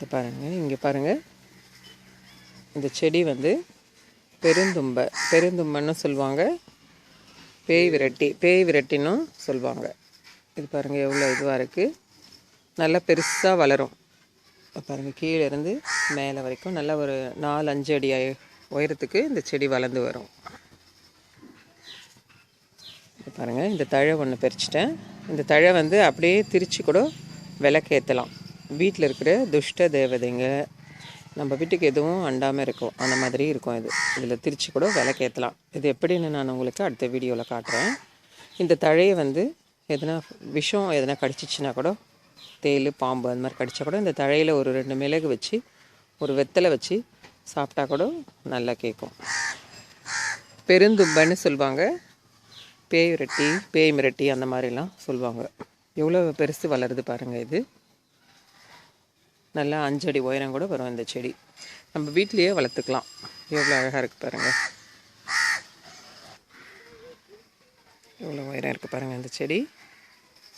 இது பாருங்கள், இங்கே பாருங்கள். இந்த செடி வந்து பெருந்தும்பன்னு சொல்லுவாங்க. பேய் விரட்டின்னும் சொல்லுவாங்க. இது பாருங்கள் எவ்வளோ இதுவாக இருக்குது. நல்லா பெருசாக வளரும். பாருங்கள், கீழே இருந்து மேலே வரைக்கும் நல்லா ஒரு 4-5 அடி உயரத்துக்கு இந்த செடி வளர்ந்து வரும். பாருங்கள், இந்த தழை ஒன்று பறிச்சிட்டேன். இந்த தழை வந்து அப்படியே திரிச்சு கூட விளக்கேற்றலாம். வீட்டில் இருக்கிற துஷ்ட தேவதைங்க நம்ம வீட்டுக்கு எதுவும் அண்டாமல் இருக்கும், அந்த மாதிரி இருக்கும். இதில் திரிச்சு கூட விளக்கேற்றலாம். இது எப்படின்னு நான் உங்களுக்கு அடுத்த வீடியோவில் காட்டுறேன். இந்த தழையை வந்து எதனா விஷம் எதனா கடிச்சிச்சின்னா கூட, தேள் பாம்பு அந்த மாதிரி கடித்தா கூட இந்த தழையில் ஒரு 2 மிளகு வச்சு ஒரு வெத்தலை வச்சு சாப்பிட்டா கூட நல்லா கேட்கும். பெருந்தும்பன்னு சொல்லுவாங்க. பேய் மிரட்டி அந்த மாதிரிலாம் சொல்லுவாங்க. எவ்வளோ பெருசு வளருது பாருங்கள். இது நல்லா 5 அடி உயரம் கூட வரும். இந்த செடி நம்ம வீட்லேயே வளர்த்துக்கலாம். எவ்வளோ அழகாக இருக்குது பாருங்கள். எவ்வளோ உயரம் இருக்குது பாருங்கள் இந்த செடி.